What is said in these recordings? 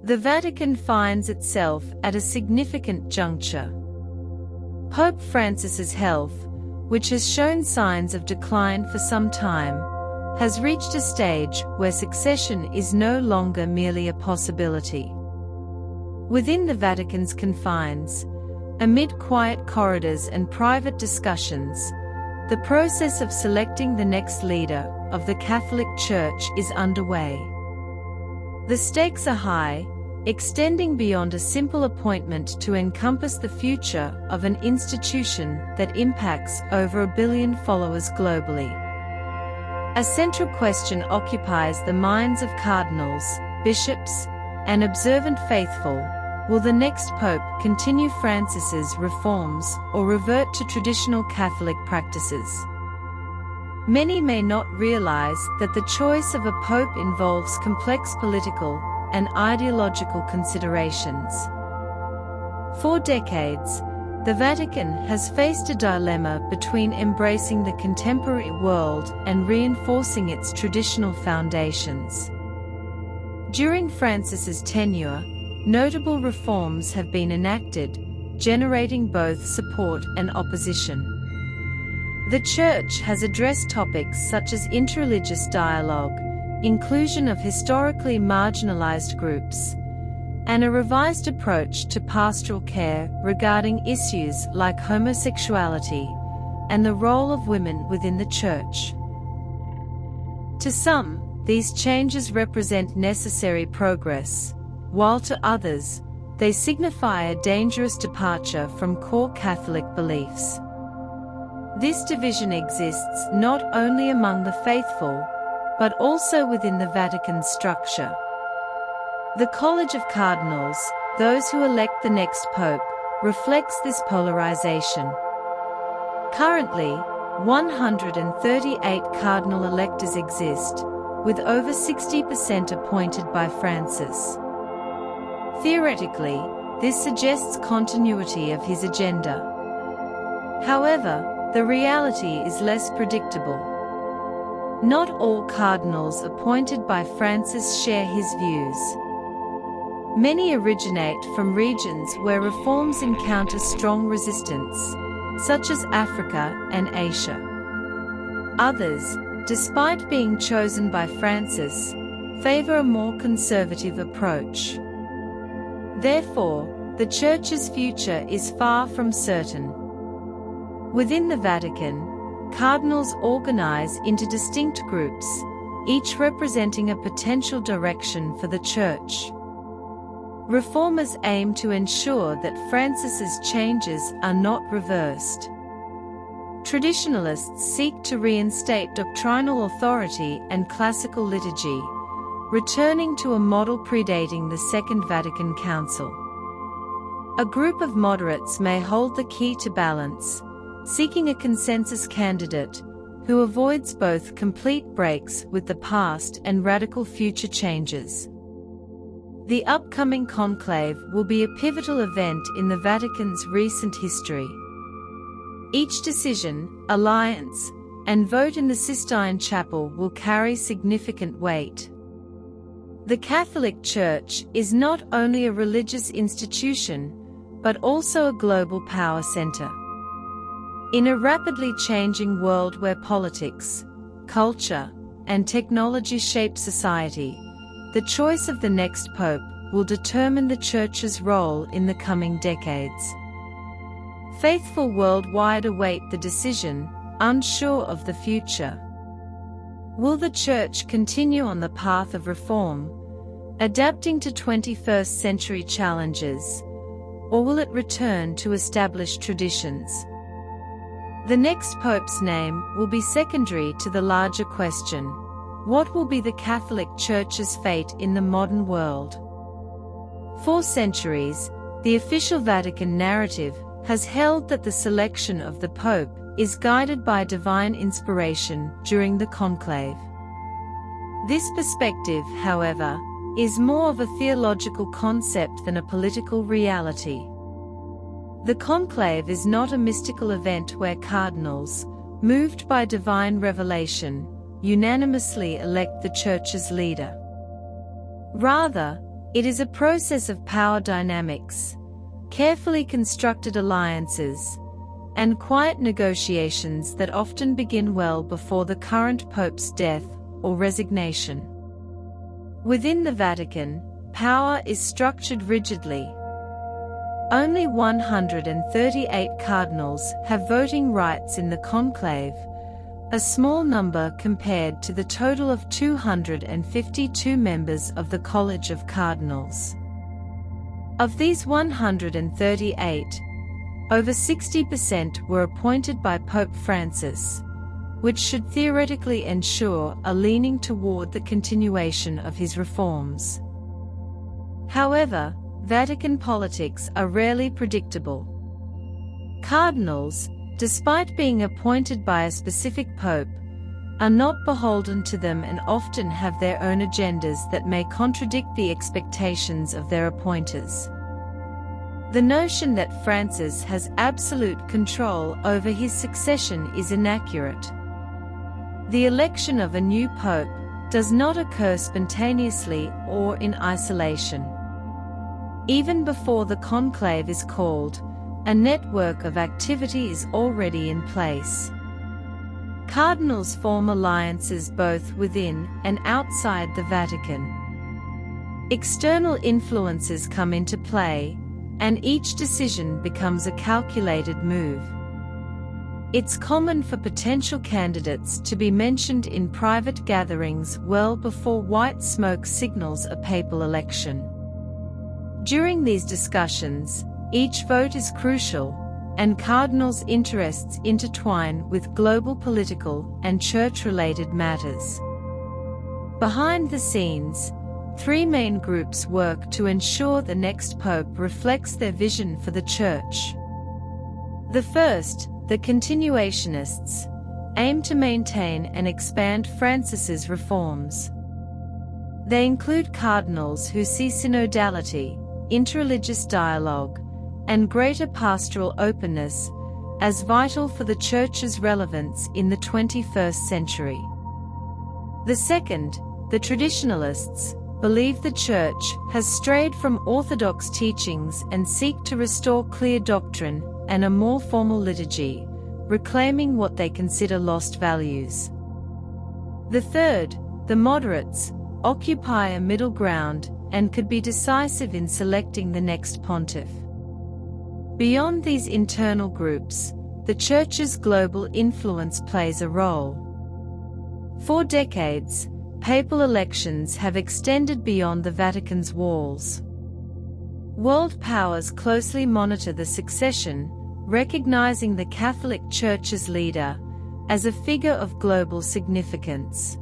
The Vatican finds itself at a significant juncture. Pope Francis's health, which has shown signs of decline for some time, has reached a stage where succession is no longer merely a possibility. Within the Vatican's confines, amid quiet corridors and private discussions, the process of selecting the next leader of the Catholic Church is underway. The stakes are high, extending beyond a simple appointment to encompass the future of an institution that impacts over 1 billion followers globally. A central question occupies the minds of cardinals, bishops, and observant faithful. Will the next pope continue Francis's reforms or revert to traditional Catholic practices? Many may not realize that the choice of a pope involves complex political and ideological considerations. For decades, the Vatican has faced a dilemma between embracing the contemporary world and reinforcing its traditional foundations. During Francis's tenure, notable reforms have been enacted, generating both support and opposition. The Church has addressed topics such as interreligious dialogue, inclusion of historically marginalized groups, and a revised approach to pastoral care regarding issues like homosexuality and the role of women within the Church. To some, these changes represent necessary progress, while to others, they signify a dangerous departure from core Catholic beliefs. This division exists not only among the faithful, but also within the Vatican's structure. The College of Cardinals, those who elect the next pope, reflects this polarization. Currently, 138 cardinal electors exist, with over 60% appointed by Francis. Theoretically, this suggests continuity of his agenda. However, the reality is less predictable. Not all cardinals appointed by Francis share his views. Many originate from regions where reforms encounter strong resistance, such as Africa and Asia. Others, despite being chosen by Francis, favor a more conservative approach. Therefore, the Church's future is far from certain. Within the Vatican, cardinals organize into distinct groups, each representing a potential direction for the Church. Reformers aim to ensure that Francis's changes are not reversed. Traditionalists seek to reinstate doctrinal authority and classical liturgy, returning to a model predating the Second Vatican Council. A group of moderates may hold the key to balance, seeking a consensus candidate who avoids both complete breaks with the past and radical future changes. The upcoming conclave will be a pivotal event in the Vatican's recent history. Each decision, alliance, and vote in the Sistine Chapel will carry significant weight. The Catholic Church is not only a religious institution, but also a global power center. In a rapidly changing world where politics, culture, and technology shape society, the choice of the next pope will determine the Church's role in the coming decades. Faithful worldwide await the decision, unsure of the future. Will the Church continue on the path of reform, adapting to 21st century challenges, or will it return to established traditions? The next pope's name will be secondary to the larger question: what will be the Catholic Church's fate in the modern world? For centuries, the official Vatican narrative has held that the selection of the Pope is guided by divine inspiration during the conclave. This perspective, however, is more of a theological concept than a political reality. The conclave is not a mystical event where cardinals, moved by divine revelation, unanimously elect the Church's leader. Rather, It is a process of power dynamics, carefully constructed alliances, and quiet negotiations that often begin well before the current Pope's death or resignation. Within the Vatican, power is structured rigidly. Only 138 cardinals have voting rights in the conclave, a small number compared to the total of 252 members of the College of Cardinals. Of these 138, over 60% were appointed by Pope Francis, which should theoretically ensure a leaning toward the continuation of his reforms. However, Vatican politics are rarely predictable. Cardinals, despite being appointed by a specific pope, are not beholden to them and often have their own agendas that may contradict the expectations of their appointers. The notion that Francis has absolute control over his succession is inaccurate. The election of a new pope does not occur spontaneously or in isolation. Even before the conclave is called, a network of activity is already in place. Cardinals form alliances both within and outside the Vatican. External influences come into play, and each decision becomes a calculated move. It's common for potential candidates to be mentioned in private gatherings well before white smoke signals a papal election. During these discussions, each vote is crucial, and cardinals' interests intertwine with global political and church-related matters. Behind the scenes, three main groups work to ensure the next pope reflects their vision for the Church. The first, the continuationists, aim to maintain and expand Francis's reforms. They include cardinals who see synodality, interreligious dialogue, and greater pastoral openness as vital for the Church's relevance in the 21st century. The second, the traditionalists, believe the Church has strayed from orthodox teachings and seek to restore clear doctrine and a more formal liturgy, reclaiming what they consider lost values. The third, the moderates, occupy a middle ground and could be decisive in selecting the next pontiff. Beyond these internal groups, the Church's global influence plays a role. For decades, papal elections have extended beyond the Vatican's walls. World powers closely monitor the succession, recognizing the Catholic Church's leader as a figure of global significance.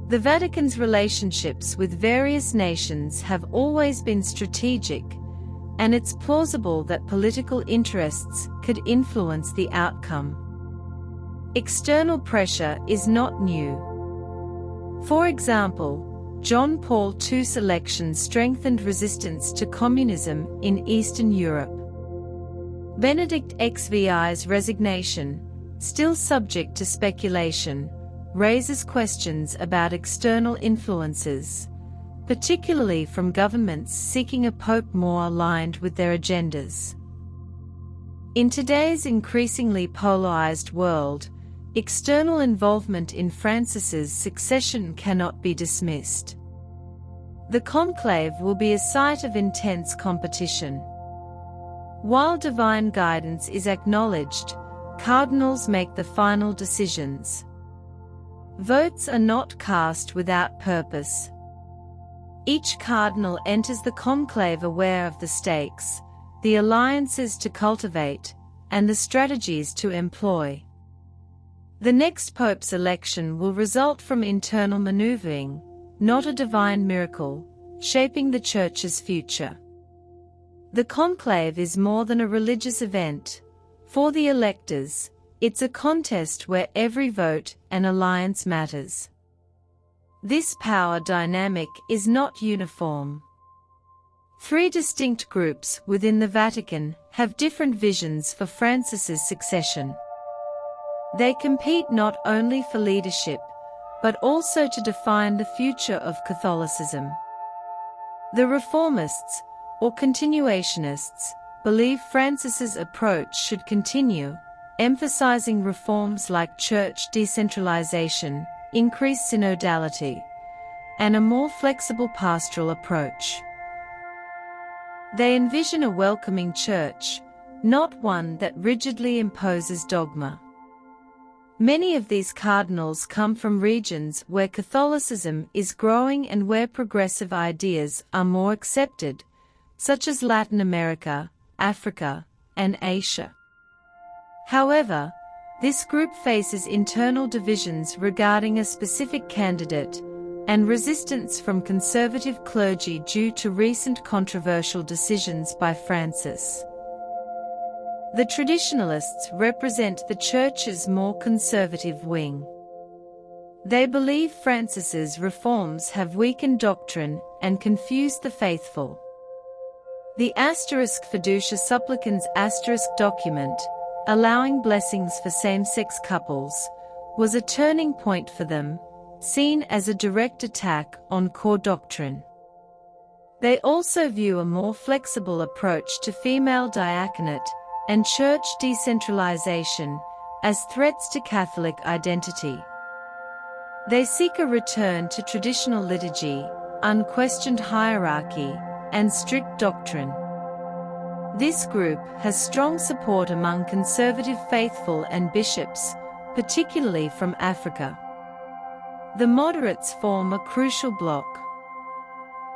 The Vatican's relationships with various nations have always been strategic, and it's plausible that political interests could influence the outcome. External pressure is not new. For example, John Paul II's election strengthened resistance to communism in Eastern Europe. Benedict XVI's resignation, still subject to speculation, raises questions about external influences, particularly from governments seeking a pope more aligned with their agendas. In today's increasingly polarized world, external involvement in Francis's succession cannot be dismissed. The conclave will be a site of intense competition. While divine guidance is acknowledged, cardinals make the final decisions. Votes are not cast without purpose. Each cardinal enters the conclave aware of the stakes, the alliances to cultivate, and the strategies to employ. The next pope's election will result from internal maneuvering, not a divine miracle, shaping the Church's future. The conclave is more than a religious event. For the electors, it's a contest where every vote and alliance matters. This power dynamic is not uniform. Three distinct groups within the Vatican have different visions for Francis's succession. They compete not only for leadership, but also to define the future of Catholicism. The reformists, or continuationists, believe Francis's approach should continue, emphasizing reforms like church decentralization, increased synodality, and a more flexible pastoral approach. They envision a welcoming church, not one that rigidly imposes dogma. Many of these cardinals come from regions where Catholicism is growing and where progressive ideas are more accepted, such as Latin America, Africa, and Asia. However, this group faces internal divisions regarding a specific candidate, and resistance from conservative clergy due to recent controversial decisions by Francis. The traditionalists represent the Church's more conservative wing. They believe Francis's reforms have weakened doctrine and confused the faithful. The Fiducia Supplicans document, allowing blessings for same-sex couples, was a turning point for them, seen as a direct attack on core doctrine. They also view a more flexible approach to female diaconate and church decentralization as threats to Catholic identity. They seek a return to traditional liturgy, unquestioned hierarchy, and strict doctrine. This group has strong support among conservative faithful and bishops, particularly from Africa. The moderates form a crucial bloc.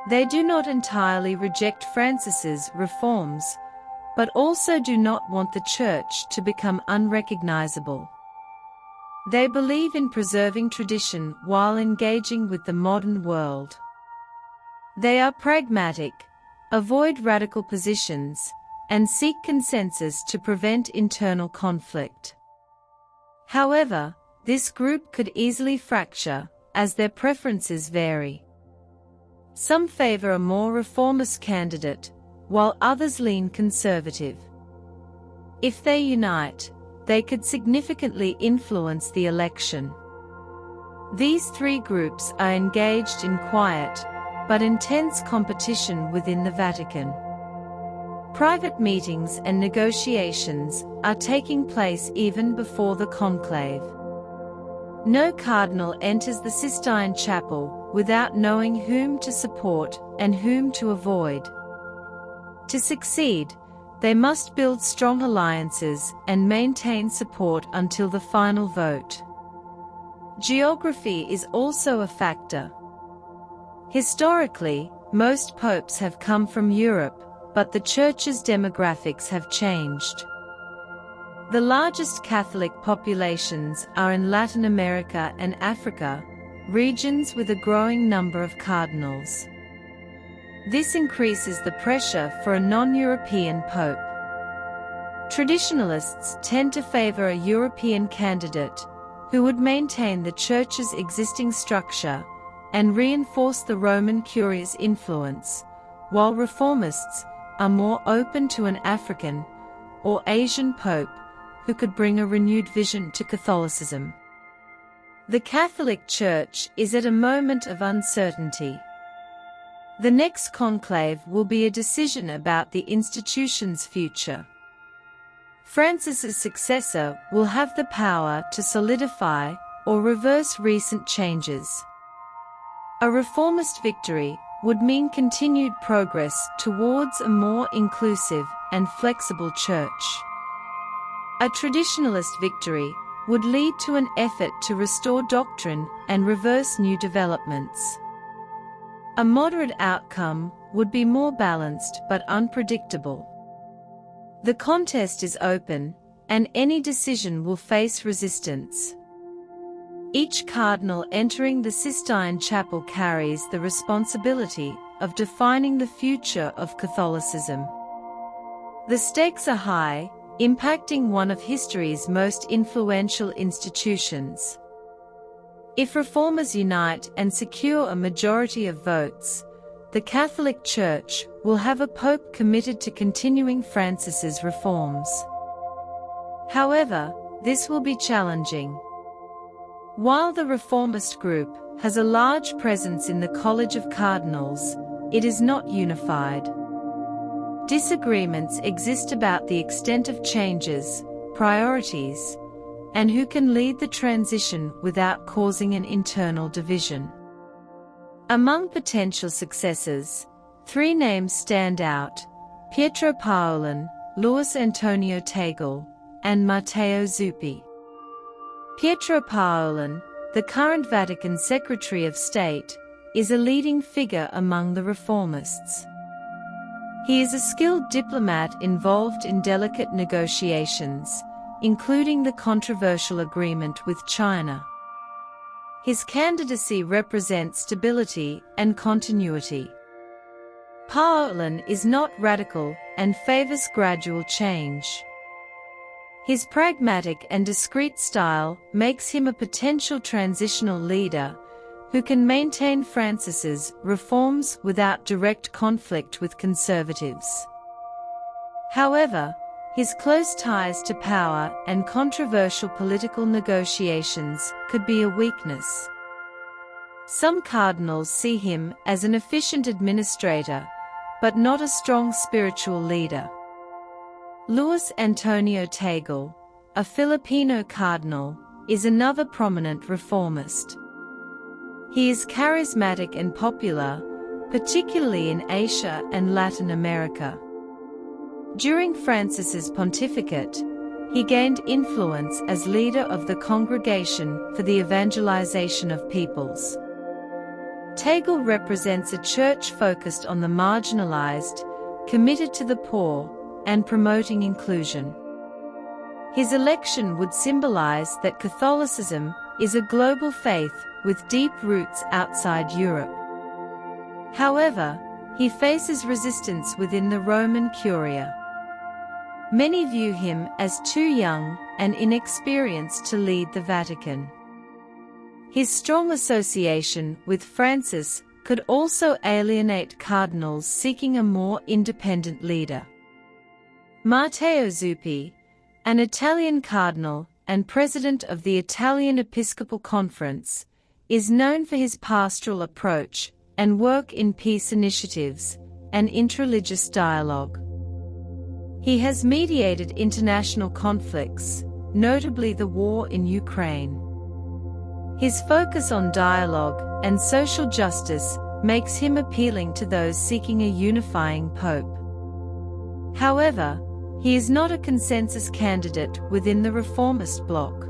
They do not entirely reject Francis's reforms, but also do not want the Church to become unrecognizable. They believe in preserving tradition while engaging with the modern world. They are pragmatic, avoid radical positions, and seek consensus to prevent internal conflict. However, this group could easily fracture, as their preferences vary. Some favor a more reformist candidate, while others lean conservative. If they unite, they could significantly influence the election. These three groups are engaged in quiet, but intense competition within the Vatican. Private meetings and negotiations are taking place even before the conclave. No cardinal enters the Sistine Chapel without knowing whom to support and whom to avoid. To succeed, they must build strong alliances and maintain support until the final vote. Geography is also a factor. Historically, most popes have come from Europe, but the Church's demographics have changed. The largest Catholic populations are in Latin America and Africa, regions with a growing number of cardinals. This increases the pressure for a non-European pope. Traditionalists tend to favor a European candidate, who would maintain the Church's existing structure and reinforce the Roman Curia's influence, while reformists are more open to an African or Asian pope who could bring a renewed vision to Catholicism. The Catholic Church is at a moment of uncertainty. The next conclave will be a decision about the institution's future. Francis's successor will have the power to solidify or reverse recent changes. A reformist victory would mean continued progress towards a more inclusive and flexible church. A traditionalist victory would lead to an effort to restore doctrine and reverse new developments. A moderate outcome would be more balanced but unpredictable. The contest is open, and any decision will face resistance. Each cardinal entering the Sistine Chapel carries the responsibility of defining the future of Catholicism. The stakes are high, impacting one of history's most influential institutions. If reformers unite and secure a majority of votes, the Catholic Church will have a pope committed to continuing Francis's reforms. However, this will be challenging. While the reformist group has a large presence in the College of Cardinals, it is not unified. Disagreements exist about the extent of changes, priorities, and who can lead the transition without causing an internal division. Among potential successors, 3 names stand out: Pietro Parolin, Luis Antonio Tagle, and Matteo Zuppi. Pietro Parolin, the current Vatican Secretary of State, is a leading figure among the reformists. He is a skilled diplomat involved in delicate negotiations, including the controversial agreement with China. His candidacy represents stability and continuity. Parolin is not radical and favors gradual change. His pragmatic and discreet style makes him a potential transitional leader who can maintain Francis's reforms without direct conflict with conservatives. However, his close ties to power and controversial political negotiations could be a weakness. Some cardinals see him as an efficient administrator, but not a strong spiritual leader. Luis Antonio Tagle, a Filipino cardinal, is another prominent reformist. He is charismatic and popular, particularly in Asia and Latin America. During Francis's pontificate, he gained influence as leader of the Congregation for the Evangelization of Peoples. Tagle represents a church focused on the marginalized, committed to the poor, and promoting inclusion. His election would symbolize that Catholicism is a global faith with deep roots outside Europe. However, he faces resistance within the Roman Curia. Many view him as too young and inexperienced to lead the Vatican. His strong association with Francis could also alienate cardinals seeking a more independent leader. Matteo Zuppi, an Italian cardinal and president of the Italian Episcopal Conference, is known for his pastoral approach and work in peace initiatives and interreligious dialogue. He has mediated international conflicts, notably the war in Ukraine. His focus on dialogue and social justice makes him appealing to those seeking a unifying pope. However, he is not a consensus candidate within the reformist bloc.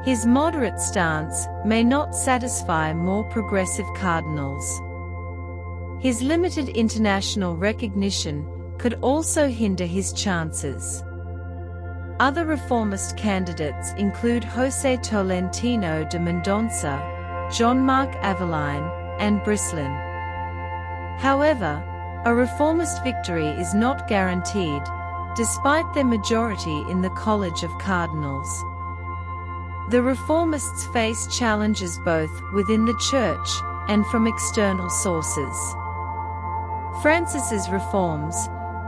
His moderate stance may not satisfy more progressive cardinals. His limited international recognition could also hinder his chances. Other reformist candidates include José Tolentino de Mendonça, Jean-Marc Aveline, and Brislin. However, a reformist victory is not guaranteed, despite their majority in the College of Cardinals. The reformists face challenges both within the Church and from external sources. Francis's reforms,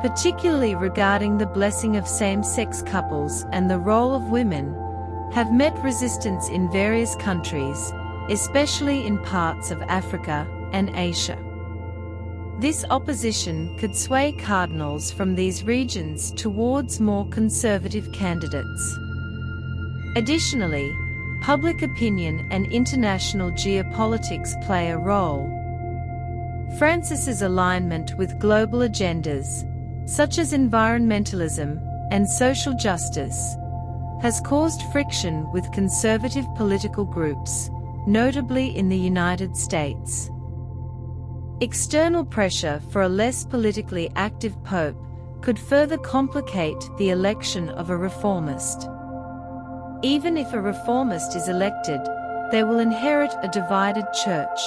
particularly regarding the blessing of same-sex couples and the role of women, have met resistance in various countries, especially in parts of Africa and Asia. This opposition could sway cardinals from these regions towards more conservative candidates. Additionally, public opinion and international geopolitics play a role. Francis's alignment with global agendas, such as environmentalism and social justice, has caused friction with conservative political groups, notably in the United States. External pressure for a less politically active pope could further complicate the election of a reformist. Even if a reformist is elected, they will inherit a divided church.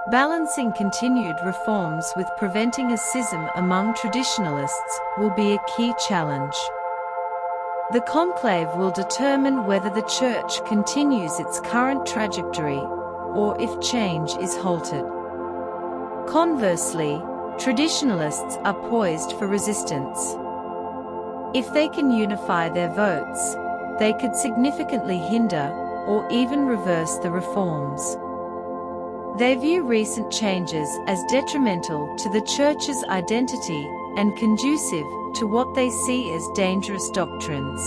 Balancing continued reforms with preventing a schism among traditionalists will be a key challenge. The conclave will determine whether the Church continues its current trajectory, or if change is halted. Conversely, traditionalists are poised for resistance. If they can unify their votes, they could significantly hinder, or even reverse the reforms. They view recent changes as detrimental to the Church's identity and conducive to what they see as dangerous doctrines.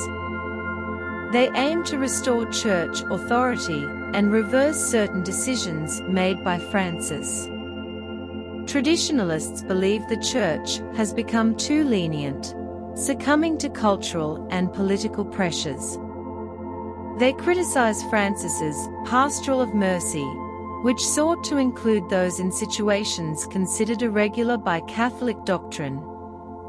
They aim to restore Church authority and reverse certain decisions made by Francis. Traditionalists believe the Church has become too lenient, succumbing to cultural and political pressures. They criticize Francis's pastoral of mercy, which sought to include those in situations considered irregular by Catholic doctrine,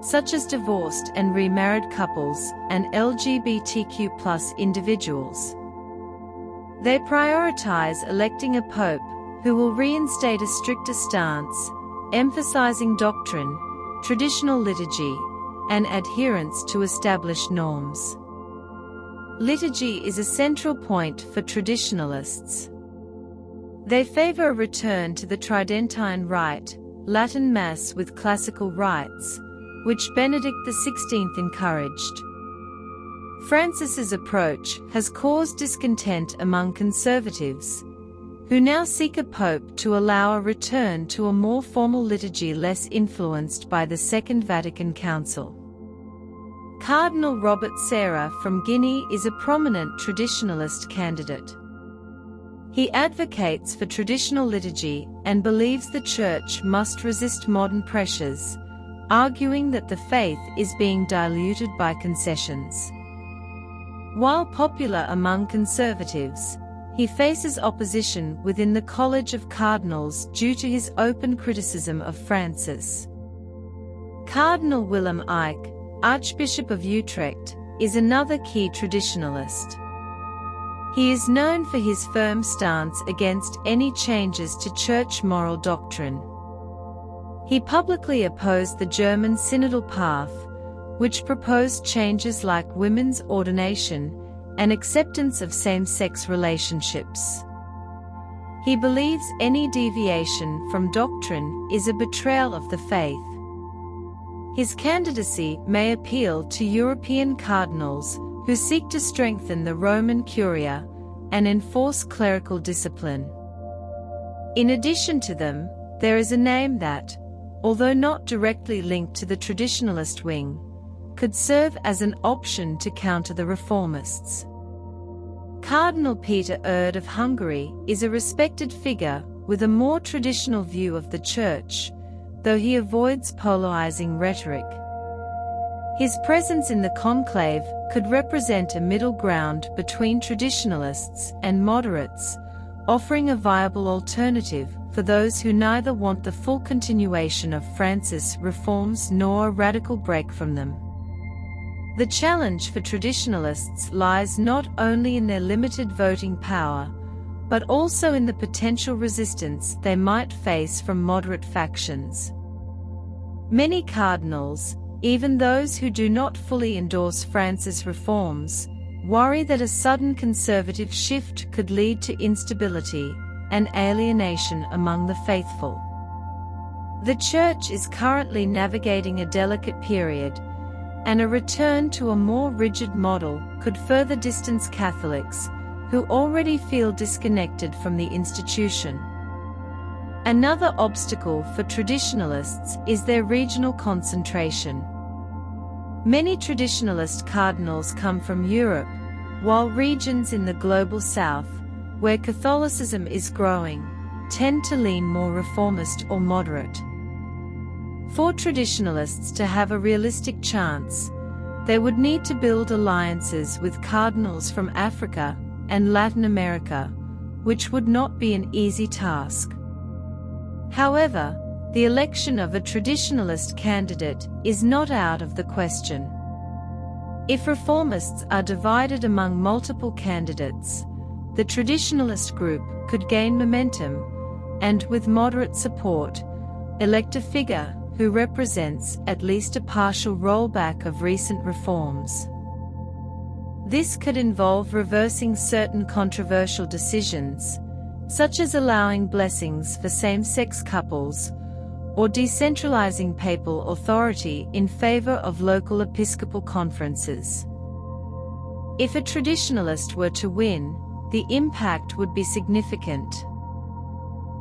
such as divorced and remarried couples and LGBTQ+ individuals. They prioritize electing a pope who will reinstate a stricter stance, emphasizing doctrine, traditional liturgy, and adherence to established norms. Liturgy is a central point for traditionalists. They favor a return to the Tridentine Rite, Latin Mass with classical rites, which Benedict XVI encouraged. Francis's approach has caused discontent among conservatives, who now seek a pope to allow a return to a more formal liturgy less influenced by the Second Vatican Council. Cardinal Robert Serra from Guinea is a prominent traditionalist candidate. He advocates for traditional liturgy and believes the Church must resist modern pressures, arguing that the faith is being diluted by concessions. While popular among conservatives, he faces opposition within the College of Cardinals due to his open criticism of Francis. Cardinal Willem Eyck, Archbishop of Utrecht, is another key traditionalist. He is known for his firm stance against any changes to Church moral doctrine. He publicly opposed the German synodal path, which proposed changes like women's ordination and acceptance of same-sex relationships. He believes any deviation from doctrine is a betrayal of the faith. His candidacy may appeal to European cardinals who seek to strengthen the Roman Curia and enforce clerical discipline. In addition to them, there is a name that, although not directly linked to the traditionalist wing, could serve as an option to counter the reformists. Cardinal Peter Erd of Hungary is a respected figure with a more traditional view of the Church, though he avoids polarizing rhetoric. His presence in the conclave could represent a middle ground between traditionalists and moderates, offering a viable alternative for those who neither want the full continuation of Francis' reforms nor a radical break from them. The challenge for traditionalists lies not only in their limited voting power, but also in the potential resistance they might face from moderate factions. Many cardinals, even those who do not fully endorse Francis' reforms, worry that a sudden conservative shift could lead to instability and alienation among the faithful. The Church is currently navigating a delicate period, and a return to a more rigid model could further distance Catholics, who already feel disconnected from the institution. Another obstacle for traditionalists is their regional concentration. Many traditionalist cardinals come from Europe, while regions in the global south, where Catholicism is growing, tend to lean more reformist or moderate. For traditionalists to have a realistic chance, they would need to build alliances with cardinals from Africa and Latin America, which would not be an easy task. However, the election of a traditionalist candidate is not out of the question. If reformists are divided among multiple candidates, the traditionalist group could gain momentum and, with moderate support, elect a figure who represents at least a partial rollback of recent reforms. This could involve reversing certain controversial decisions, such as allowing blessings for same-sex couples, or decentralizing papal authority in favor of local episcopal conferences. If a traditionalist were to win, the impact would be significant.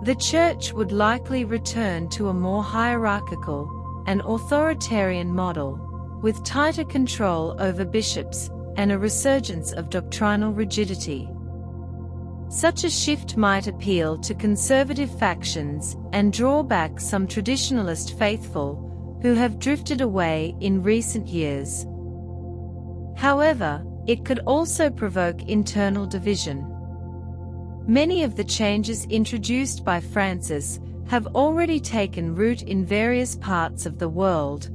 The Church would likely return to a more hierarchical and authoritarian model, with tighter control over bishops and a resurgence of doctrinal rigidity. Such a shift might appeal to conservative factions and draw back some traditionalist faithful who have drifted away in recent years. However, it could also provoke internal division. Many of the changes introduced by Francis have already taken root in various parts of the world,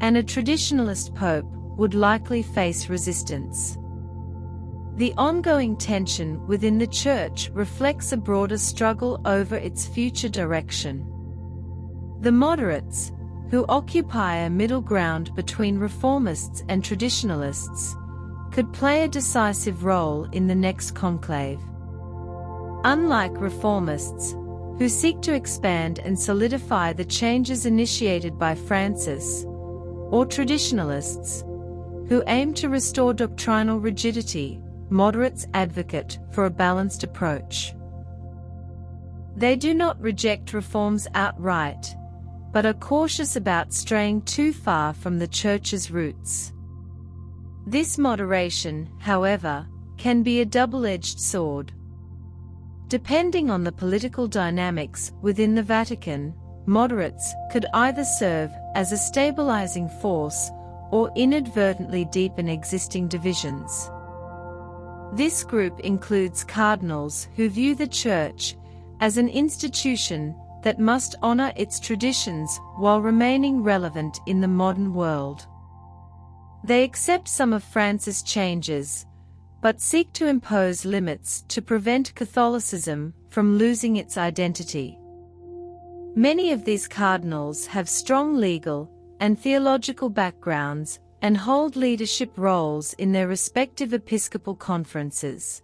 and a traditionalist pope would likely face resistance. The ongoing tension within the Church reflects a broader struggle over its future direction. The moderates, who occupy a middle ground between reformists and traditionalists, could play a decisive role in the next conclave. Unlike reformists, who seek to expand and solidify the changes initiated by Francis, or traditionalists, who aim to restore doctrinal rigidity, moderates advocate for a balanced approach. They do not reject reforms outright, but are cautious about straying too far from the Church's roots. This moderation, however, can be a double-edged sword. Depending on the political dynamics within the Vatican, moderates could either serve as a stabilizing force or inadvertently deepen existing divisions. This group includes cardinals who view the Church as an institution that must honor its traditions while remaining relevant in the modern world. They accept some of Francis' changes, but seek to impose limits to prevent Catholicism from losing its identity. Many of these cardinals have strong legal and theological backgrounds and hold leadership roles in their respective episcopal conferences.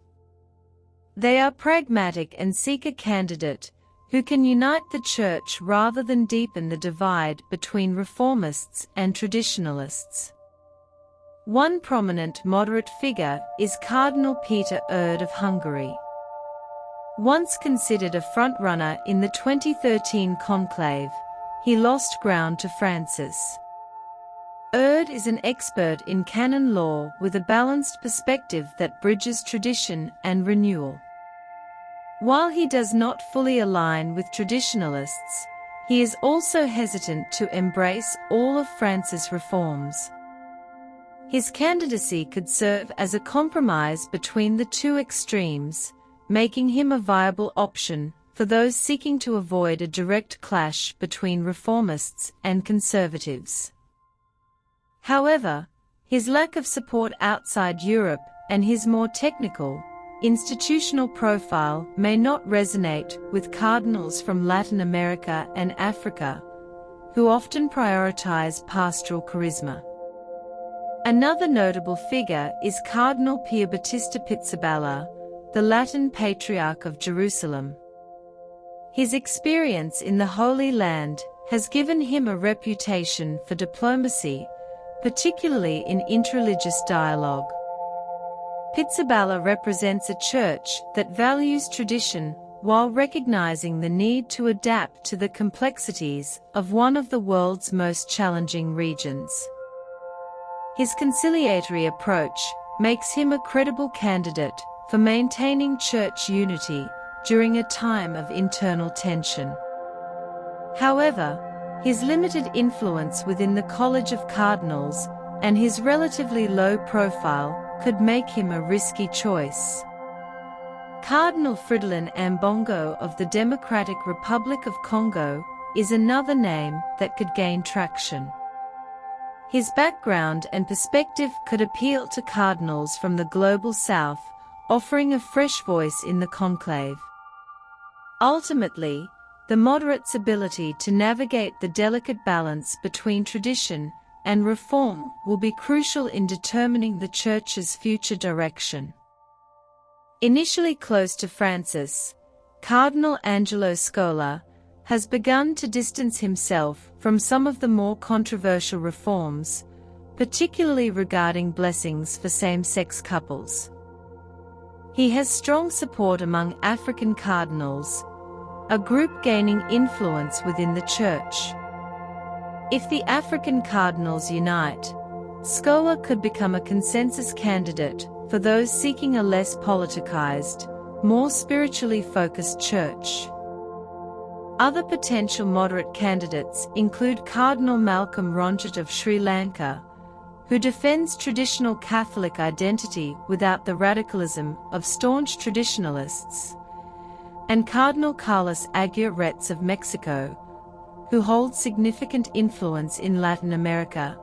They are pragmatic and seek a candidate who can unite the Church rather than deepen the divide between reformists and traditionalists. One prominent moderate figure is Cardinal Peter Erd of Hungary. Once considered a frontrunner in the 2013 conclave, he lost ground to Francis. Erd is an expert in canon law with a balanced perspective that bridges tradition and renewal. While he does not fully align with traditionalists, he is also hesitant to embrace all of Francis' reforms. His candidacy could serve as a compromise between the two extremes, making him a viable option for those seeking to avoid a direct clash between reformists and conservatives. However, his lack of support outside Europe and his more technical, institutional profile may not resonate with cardinals from Latin America and Africa, who often prioritize pastoral charisma. Another notable figure is Cardinal Pierbattista Pizzaballa, the Latin Patriarch of Jerusalem. His experience in the Holy Land has given him a reputation for diplomacy, particularly in interreligious dialogue. Pizzaballa represents a church that values tradition while recognizing the need to adapt to the complexities of one of the world's most challenging regions. His conciliatory approach makes him a credible candidate for maintaining church unity during a time of internal tension. However, his limited influence within the College of Cardinals and his relatively low profile could make him a risky choice. Cardinal Fridolin Ambongo of the Democratic Republic of Congo is another name that could gain traction. His background and perspective could appeal to cardinals from the global south, offering a fresh voice in the conclave. Ultimately, the moderates' ability to navigate the delicate balance between tradition and reform will be crucial in determining the Church's future direction. Initially close to Francis, Cardinal Angelo Scola has begun to distance himself from some of the more controversial reforms, particularly regarding blessings for same-sex couples. He has strong support among African cardinals, a group gaining influence within the Church. If the African cardinals unite, Scola could become a consensus candidate for those seeking a less politicized, more spiritually focused church. Other potential moderate candidates include Cardinal Malcolm Ranjit of Sri Lanka, who defends traditional Catholic identity without the radicalism of staunch traditionalists, and Cardinal Carlos Aguirre Retz of Mexico, who holds significant influence in Latin America,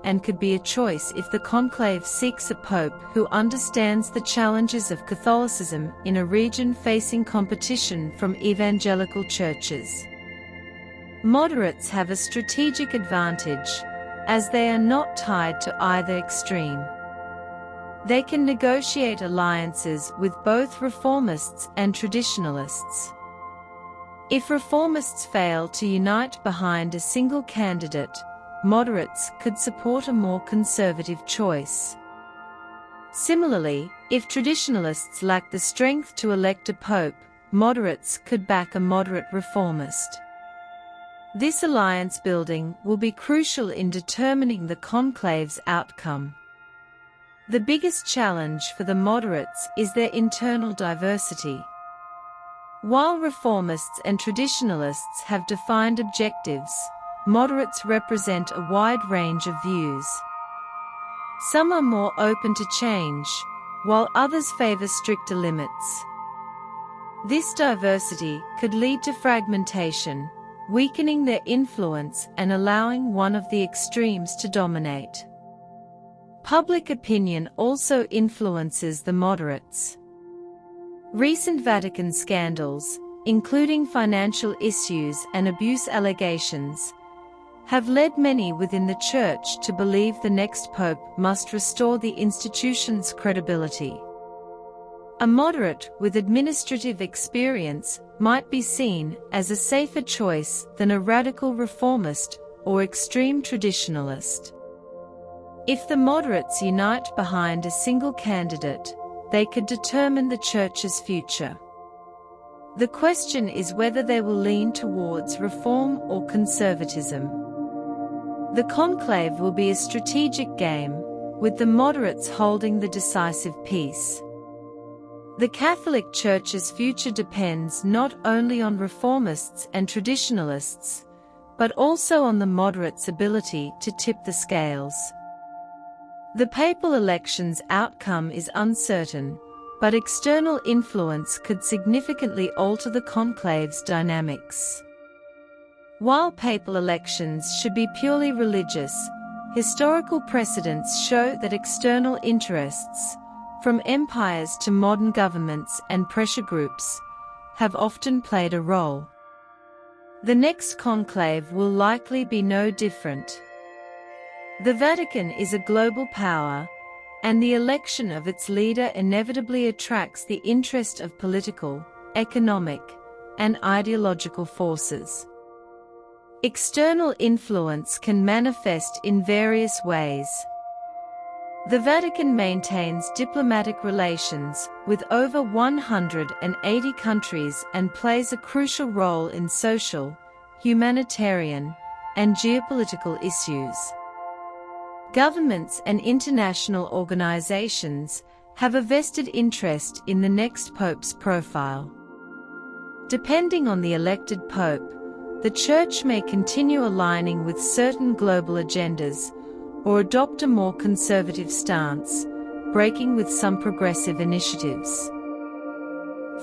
and could be a choice if the conclave seeks a pope who understands the challenges of Catholicism in a region facing competition from evangelical churches. Moderates have a strategic advantage, as they are not tied to either extreme. They can negotiate alliances with both reformists and traditionalists. If reformists fail to unite behind a single candidate, moderates could support a more conservative choice. Similarly, if traditionalists lack the strength to elect a pope, moderates could back a moderate reformist. This alliance building will be crucial in determining the conclave's outcome. The biggest challenge for the moderates is their internal diversity. While reformists and traditionalists have defined objectives, moderates represent a wide range of views. Some are more open to change, while others favor stricter limits. This diversity could lead to fragmentation, weakening their influence and allowing one of the extremes to dominate. Public opinion also influences the moderates. Recent Vatican scandals, including financial issues and abuse allegations, have led many within the Church to believe the next pope must restore the institution's credibility. A moderate with administrative experience might be seen as a safer choice than a radical reformist or extreme traditionalist. If the moderates unite behind a single candidate, they could determine the Church's future. The question is whether they will lean towards reform or conservatism. The conclave will be a strategic game, with the moderates holding the decisive piece. The Catholic Church's future depends not only on reformists and traditionalists, but also on the moderates' ability to tip the scales. The papal election's outcome is uncertain, but external influence could significantly alter the conclave's dynamics. While papal elections should be purely religious, historical precedents show that external interests, from empires to modern governments and pressure groups, have often played a role. The next conclave will likely be no different. The Vatican is a global power, and the election of its leader inevitably attracts the interest of political, economic, and ideological forces. External influence can manifest in various ways. The Vatican maintains diplomatic relations with over 180 countries and plays a crucial role in social, humanitarian, and geopolitical issues. Governments and international organizations have a vested interest in the next pope's profile. Depending on the elected pope, the Church may continue aligning with certain global agendas, or adopt a more conservative stance, breaking with some progressive initiatives.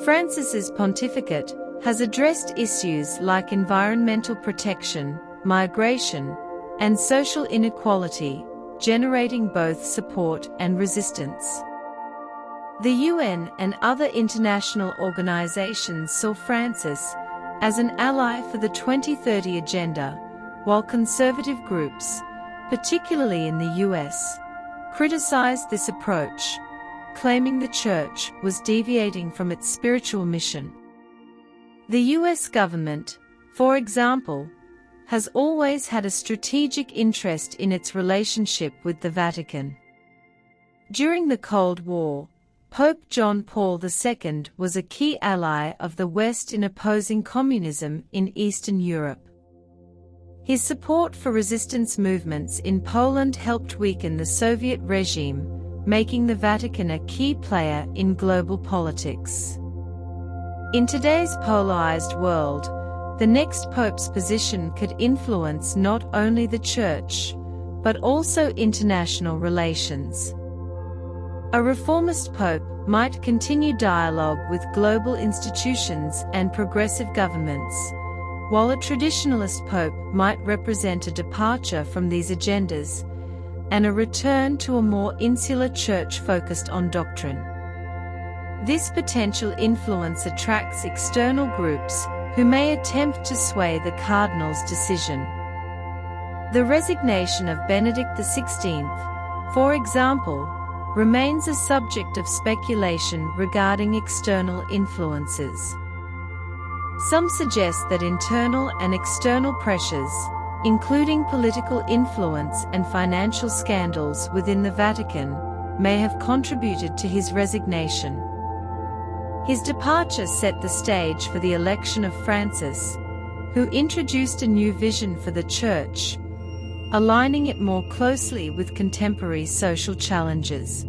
Francis's pontificate has addressed issues like environmental protection, migration, and social inequality, generating both support and resistance. The UN and other international organizations saw Francis as an ally for the 2030 agenda, while conservative groups, particularly in the US, criticized this approach, claiming the Church was deviating from its spiritual mission. The US government, for example, has always had a strategic interest in its relationship with the Vatican. During the Cold War, Pope John Paul II was a key ally of the West in opposing communism in Eastern Europe. His support for resistance movements in Poland helped weaken the Soviet regime, making the Vatican a key player in global politics. In today's polarized world, the next pope's position could influence not only the Church, but also international relations. A reformist pope might continue dialogue with global institutions and progressive governments, while a traditionalist pope might represent a departure from these agendas and a return to a more insular church focused on doctrine. This potential influence attracts external groups who may attempt to sway the cardinal's decision. The resignation of Benedict XVI, for example, remains a subject of speculation regarding external influences. Some suggest that internal and external pressures, including political influence and financial scandals within the Vatican, may have contributed to his resignation. His departure set the stage for the election of Francis, who introduced a new vision for the Church, aligning it more closely with contemporary social challenges.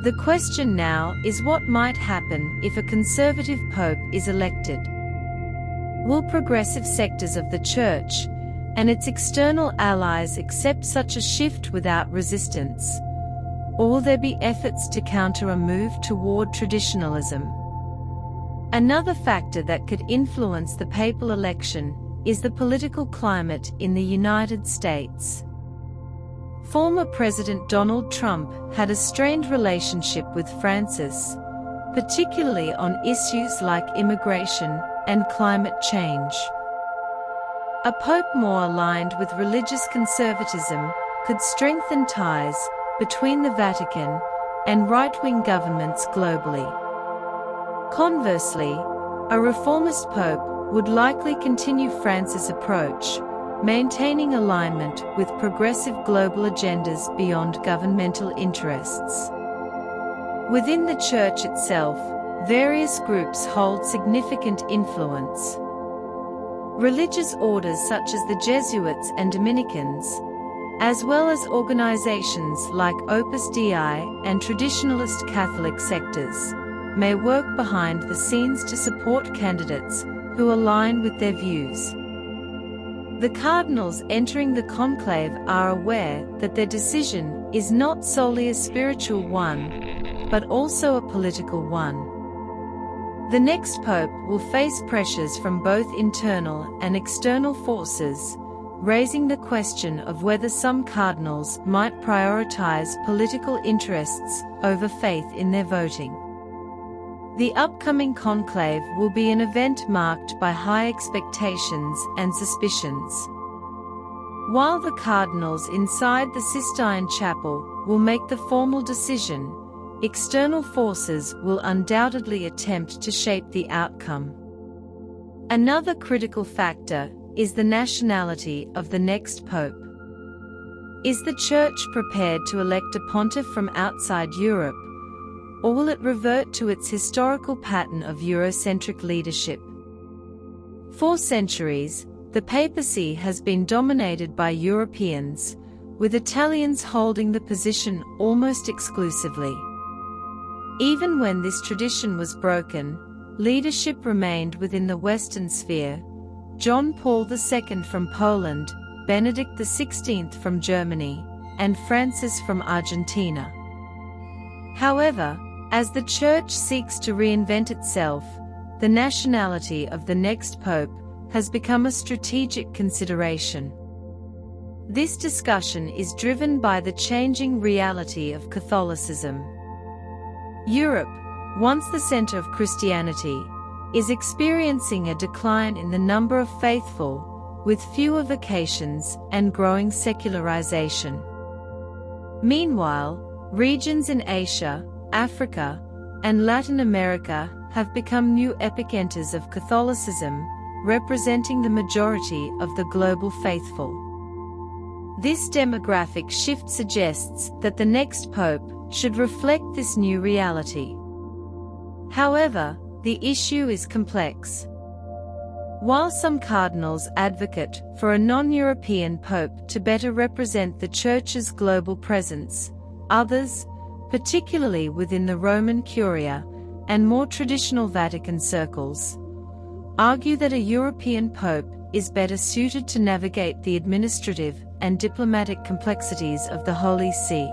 The question now is what might happen if a conservative pope is elected. Will progressive sectors of the Church and its external allies accept such a shift without resistance, or will there be efforts to counter a move toward traditionalism? Another factor that could influence the papal election is the political climate in the United States. Former President Donald Trump had a strained relationship with Francis, particularly on issues like immigration and climate change. A pope more aligned with religious conservatism could strengthen ties between the Vatican and right-wing governments globally. Conversely, a reformist pope would likely continue Francis' approach, maintaining alignment with progressive global agendas beyond governmental interests. Within the Church itself, various groups hold significant influence. Religious orders such as the Jesuits and Dominicans, as well as organizations like Opus Dei and traditionalist Catholic sectors, may work behind the scenes to support candidates who align with their views. The cardinals entering the conclave are aware that their decision is not solely a spiritual one, but also a political one. The next pope will face pressures from both internal and external forces, raising the question of whether some cardinals might prioritize political interests over faith in their voting. The upcoming conclave will be an event marked by high expectations and suspicions. While the cardinals inside the Sistine Chapel will make the formal decision, external forces will undoubtedly attempt to shape the outcome. Another critical factor is the nationality of the next pope. Is the Church prepared to elect a pontiff from outside Europe, or will it revert to its historical pattern of Eurocentric leadership? For centuries, the papacy has been dominated by Europeans, with Italians holding the position almost exclusively. Even when this tradition was broken, leadership remained within the Western sphere. John Paul II from Poland, Benedict XVI from Germany, and Francis from Argentina. However, as the Church seeks to reinvent itself, the nationality of the next pope has become a strategic consideration. This discussion is driven by the changing reality of Catholicism. Europe, once the center of Christianity, is experiencing a decline in the number of faithful, with fewer vocations and growing secularization. Meanwhile, regions in Asia, Africa, and Latin America have become new epicenters of Catholicism, representing the majority of the global faithful. This demographic shift suggests that the next pope should reflect this new reality. However, the issue is complex. While some cardinals advocate for a non-European pope to better represent the Church's global presence, others, particularly within the Roman Curia and more traditional Vatican circles, argue that a European pope is better suited to navigate the administrative and diplomatic complexities of the Holy See.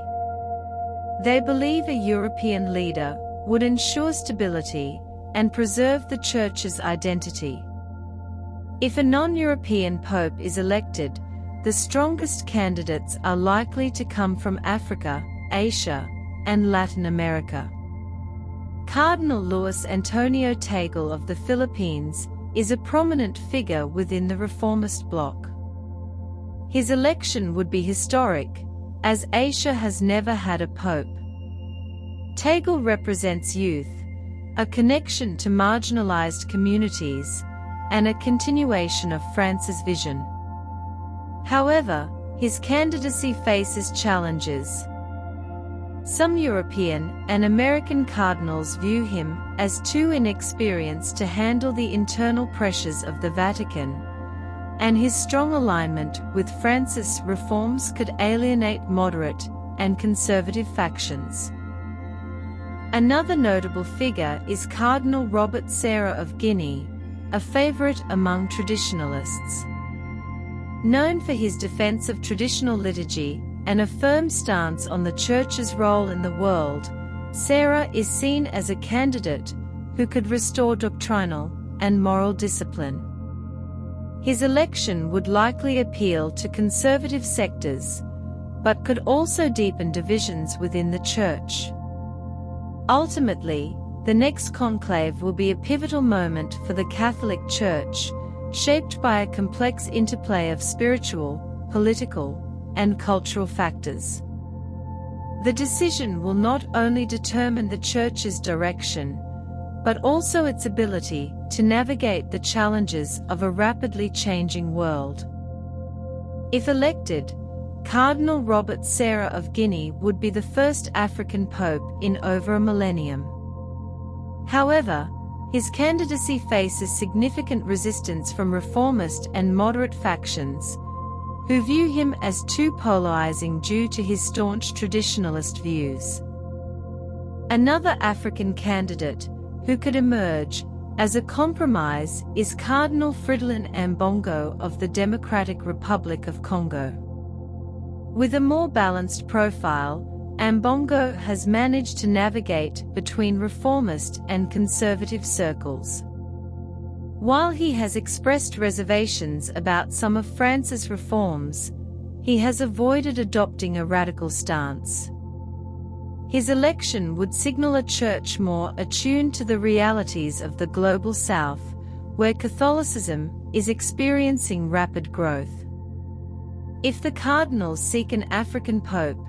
They believe a European leader would ensure stability and preserve the Church's identity. If a non-European pope is elected, the strongest candidates are likely to come from Africa, Asia, and Latin America. Cardinal Luis Antonio Tagle of the Philippines is a prominent figure within the reformist bloc. His election would be historic, as Asia has never had a pope. Tagle represents youth, a connection to marginalized communities, and a continuation of France's vision. However, his candidacy faces challenges. Some European and American cardinals view him as too inexperienced to handle the internal pressures of the Vatican, and his strong alignment with France's reforms could alienate moderate and conservative factions. Another notable figure is Cardinal Robert Serra of Guinea, a favorite among traditionalists. Known for his defense of traditional liturgy and a firm stance on the Church's role in the world, Serra is seen as a candidate who could restore doctrinal and moral discipline. His election would likely appeal to conservative sectors, but could also deepen divisions within the Church. Ultimately, the next conclave will be a pivotal moment for the Catholic Church, shaped by a complex interplay of spiritual, political, and cultural factors. The decision will not only determine the Church's direction, but also its ability to navigate the challenges of a rapidly changing world. If elected, Cardinal Robert Serra of Guinea would be the first African pope in over a millennium. However, his candidacy faces significant resistance from reformist and moderate factions, who view him as too polarizing due to his staunch traditionalist views. Another African candidate who could emerge as a compromise is Cardinal Fridolin Ambongo of the Democratic Republic of Congo. With a more balanced profile, Ambongo has managed to navigate between reformist and conservative circles. While he has expressed reservations about some of France's reforms, he has avoided adopting a radical stance. His election would signal a Church more attuned to the realities of the Global South, where Catholicism is experiencing rapid growth. If the cardinals seek an African pope,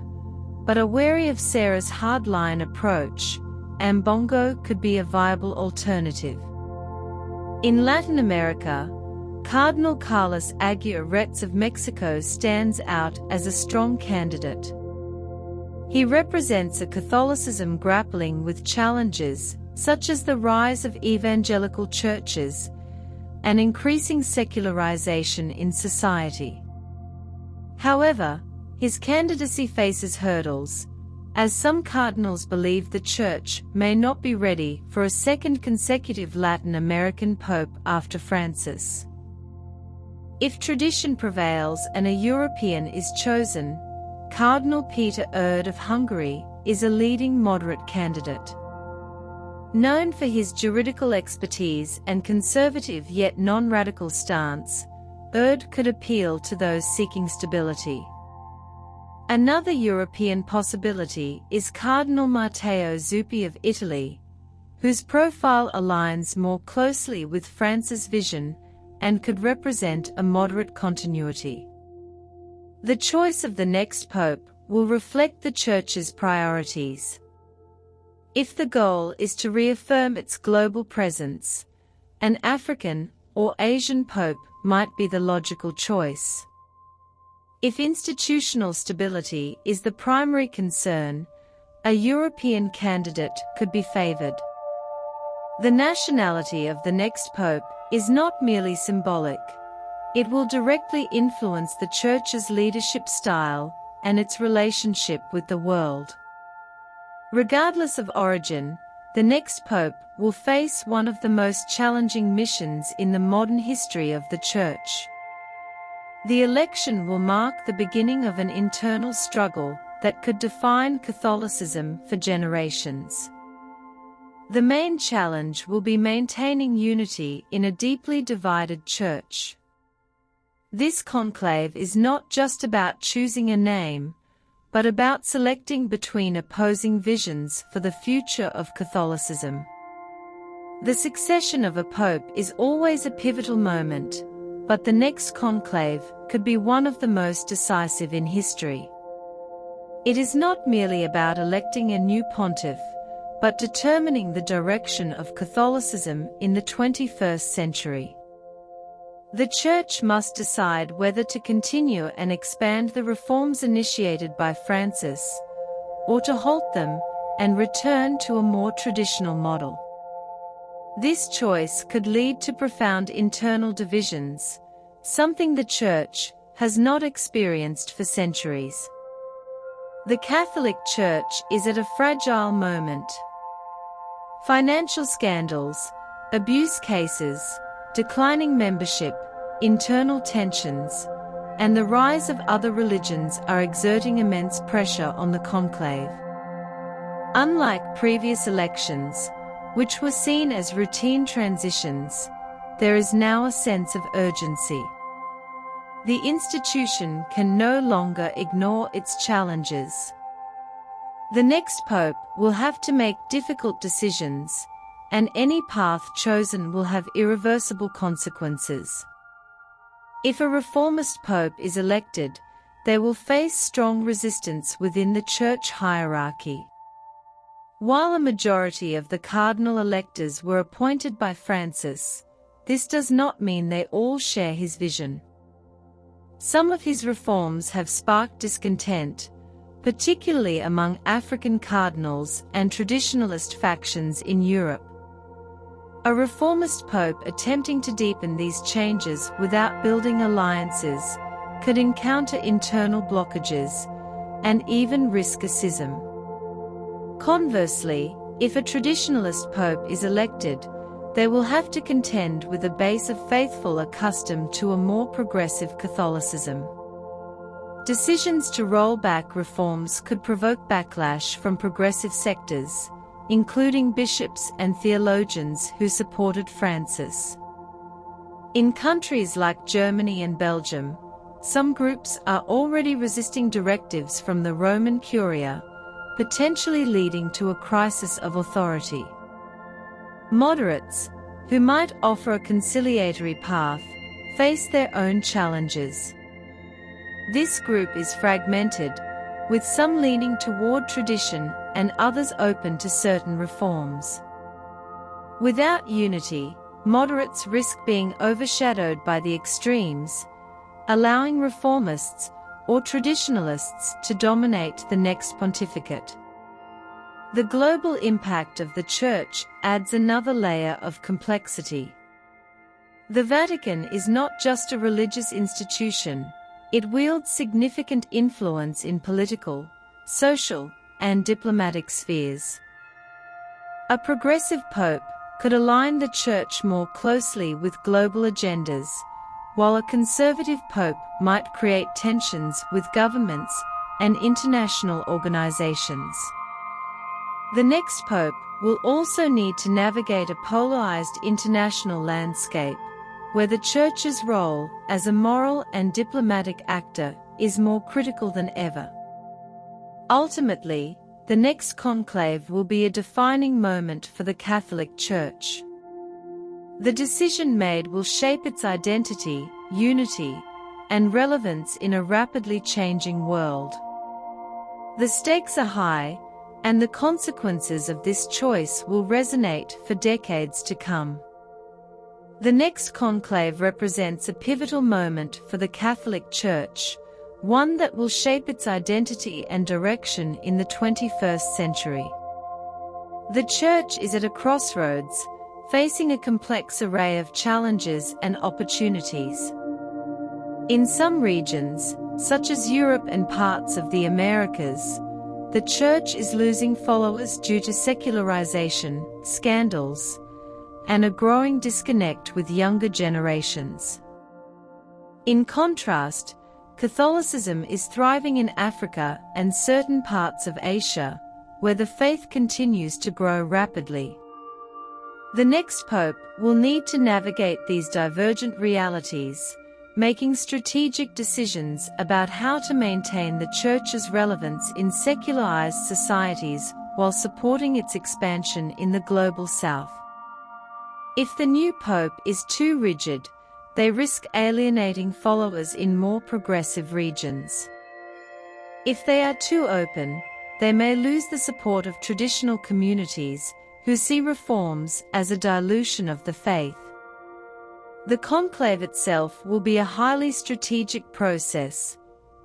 but are wary of Serra's hardline approach, Ambongo could be a viable alternative. In Latin America, Cardinal Carlos Aguirre Retz of Mexico stands out as a strong candidate. He represents a Catholicism grappling with challenges such as the rise of evangelical churches and increasing secularization in society. However, his candidacy faces hurdles, as some cardinals believe the Church may not be ready for a second consecutive Latin American pope after Francis. If tradition prevails and a European is chosen, Cardinal Peter Erd of Hungary is a leading moderate candidate. Known for his juridical expertise and conservative yet non-radical stance, Erd could appeal to those seeking stability. Another European possibility is Cardinal Matteo Zuppi of Italy, whose profile aligns more closely with France's vision and could represent a moderate continuity. The choice of the next pope will reflect the Church's priorities. If the goal is to reaffirm its global presence, an African or Asian pope might be the logical choice. If institutional stability is the primary concern, a European candidate could be favored. The nationality of the next pope is not merely symbolic. It will directly influence the Church's leadership style and its relationship with the world. Regardless of origin, the next pope will face one of the most challenging missions in the modern history of the Church. The election will mark the beginning of an internal struggle that could define Catholicism for generations. The main challenge will be maintaining unity in a deeply divided Church. This conclave is not just about choosing a name, but about selecting between opposing visions for the future of Catholicism. The succession of a pope is always a pivotal moment, but the next conclave could be one of the most decisive in history. It is not merely about electing a new pontiff, but determining the direction of Catholicism in the 21st century. The Church must decide whether to continue and expand the reforms initiated by Francis, or to halt them and return to a more traditional model. This choice could lead to profound internal divisions, something the Church has not experienced for centuries. The Catholic Church is at a fragile moment. Financial scandals, abuse cases, declining membership, internal tensions, and the rise of other religions are exerting immense pressure on the conclave. Unlike previous elections, which were seen as routine transitions, there is now a sense of urgency. The institution can no longer ignore its challenges. The next pope will have to make difficult decisions, and any path chosen will have irreversible consequences. If a reformist pope is elected, they will face strong resistance within the Church hierarchy. While a majority of the cardinal electors were appointed by Francis, this does not mean they all share his vision. Some of his reforms have sparked discontent, particularly among African cardinals and traditionalist factions in Europe. A reformist pope attempting to deepen these changes without building alliances could encounter internal blockages and even risk a schism. Conversely, if a traditionalist pope is elected, they will have to contend with a base of faithful accustomed to a more progressive Catholicism. Decisions to roll back reforms could provoke backlash from progressive sectors, including bishops and theologians who supported Francis. In countries like Germany and Belgium, some groups are already resisting directives from the Roman Curia, potentially leading to a crisis of authority. Moderates, who might offer a conciliatory path, face their own challenges. This group is fragmented, with some leaning toward tradition and others open to certain reforms. Without unity, moderates risk being overshadowed by the extremes, allowing reformists or traditionalists to dominate the next pontificate. The global impact of the Church adds another layer of complexity. The Vatican is not just a religious institution, it wields significant influence in political, social, and diplomatic spheres. A progressive pope could align the Church more closely with global agendas, while a conservative pope might create tensions with governments and international organizations. The next pope will also need to navigate a polarized international landscape, where the Church's role as a moral and diplomatic actor is more critical than ever. Ultimately, the next conclave will be a defining moment for the Catholic Church. The decision made will shape its identity, unity, and relevance in a rapidly changing world. The stakes are high, and the consequences of this choice will resonate for decades to come. The next conclave represents a pivotal moment for the Catholic Church, one that will shape its identity and direction in the 21st century. The Church is at a crossroads, facing a complex array of challenges and opportunities. In some regions, such as Europe and parts of the Americas, the Church is losing followers due to secularization, scandals, and a growing disconnect with younger generations. In contrast, Catholicism is thriving in Africa and certain parts of Asia, where the faith continues to grow rapidly. The next pope will need to navigate these divergent realities, making strategic decisions about how to maintain the Church's relevance in secularized societies while supporting its expansion in the global South. If the new pope is too rigid, they risk alienating followers in more progressive regions. If they are too open, they may lose the support of traditional communities who see reforms as a dilution of the faith. The conclave itself will be a highly strategic process,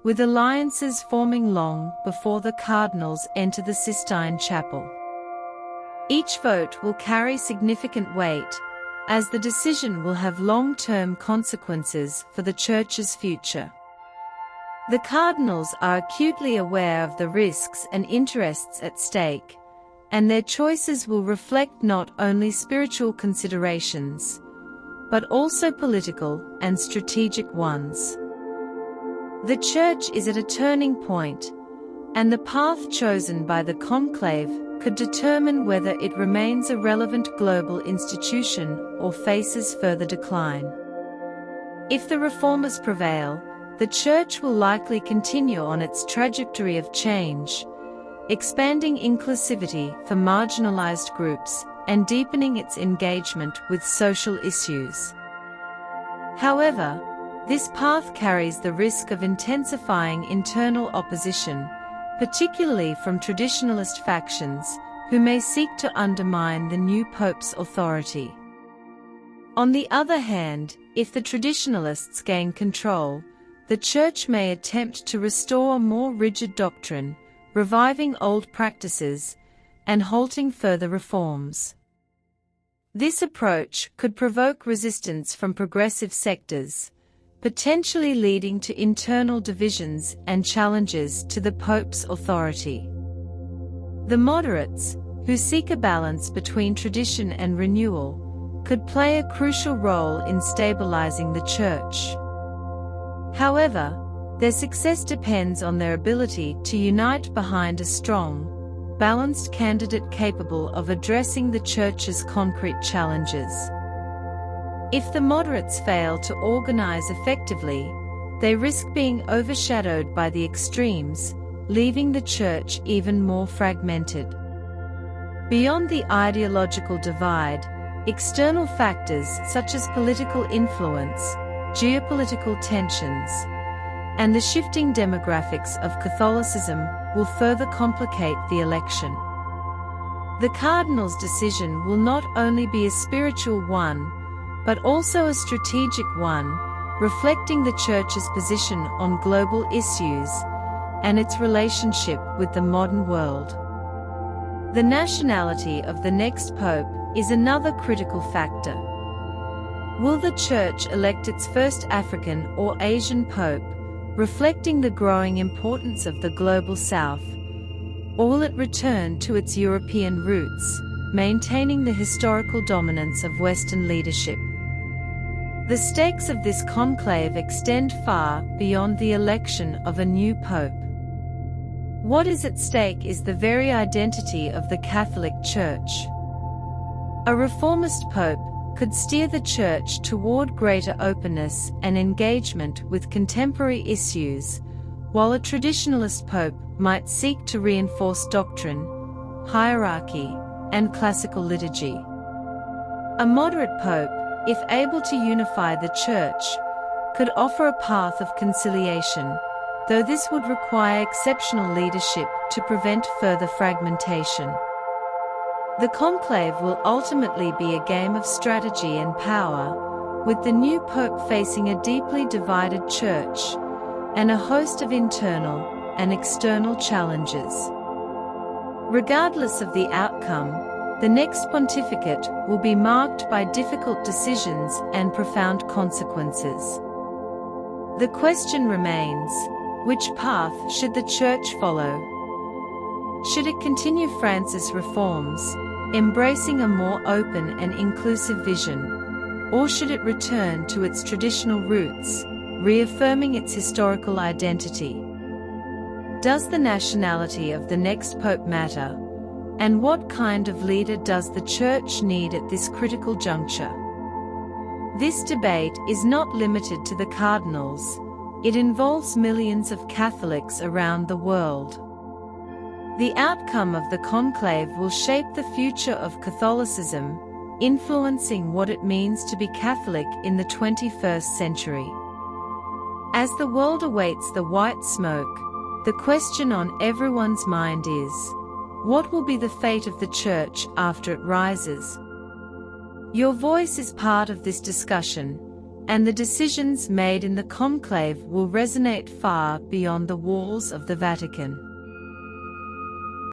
with alliances forming long before the cardinals enter the Sistine Chapel. Each vote will carry significant weight, as the decision will have long-term consequences for the Church's future. The cardinals are acutely aware of the risks and interests at stake, and their choices will reflect not only spiritual considerations, but also political and strategic ones. The Church is at a turning point, and the path chosen by the conclave could determine whether it remains a relevant global institution or faces further decline. If the reformers prevail, the Church will likely continue on its trajectory of change, expanding inclusivity for marginalized groups and deepening its engagement with social issues. However, this path carries the risk of intensifying internal opposition, particularly from traditionalist factions, who may seek to undermine the new pope's authority. On the other hand, if the traditionalists gain control, the Church may attempt to restore a more rigid doctrine, reviving old practices, and halting further reforms. This approach could provoke resistance from progressive sectors, potentially leading to internal divisions and challenges to the Pope's authority. The moderates, who seek a balance between tradition and renewal, could play a crucial role in stabilizing the Church. However, their success depends on their ability to unite behind a strong, balanced candidate capable of addressing the Church's concrete challenges. If the moderates fail to organize effectively, they risk being overshadowed by the extremes, leaving the Church even more fragmented. Beyond the ideological divide, external factors such as political influence, geopolitical tensions, and the shifting demographics of Catholicism will further complicate the election. The cardinal's decision will not only be a spiritual one, but also a strategic one, reflecting the Church's position on global issues and its relationship with the modern world. The nationality of the next pope is another critical factor. Will the Church elect its first African or Asian pope, reflecting the growing importance of the global South, or will it return to its European roots, maintaining the historical dominance of Western leadership? The stakes of this conclave extend far beyond the election of a new pope. What is at stake is the very identity of the Catholic Church. A reformist pope could steer the Church toward greater openness and engagement with contemporary issues, while a traditionalist pope might seek to reinforce doctrine, hierarchy, and classical liturgy. A moderate pope, if able to unify the Church, could offer a path of conciliation, though this would require exceptional leadership to prevent further fragmentation. The conclave will ultimately be a game of strategy and power, with the new pope facing a deeply divided Church, and a host of internal and external challenges. Regardless of the outcome, the next pontificate will be marked by difficult decisions and profound consequences. The question remains, which path should the Church follow? Should it continue Francis' reforms, embracing a more open and inclusive vision, or should it return to its traditional roots, reaffirming its historical identity? Does the nationality of the next pope matter? And what kind of leader does the Church need at this critical juncture? This debate is not limited to the cardinals. It involves millions of Catholics around the world. The outcome of the conclave will shape the future of Catholicism, influencing what it means to be Catholic in the 21st century. As the world awaits the white smoke, the question on everyone's mind is, what will be the fate of the Church after it rises? Your voice is part of this discussion, and the decisions made in the conclave will resonate far beyond the walls of the Vatican.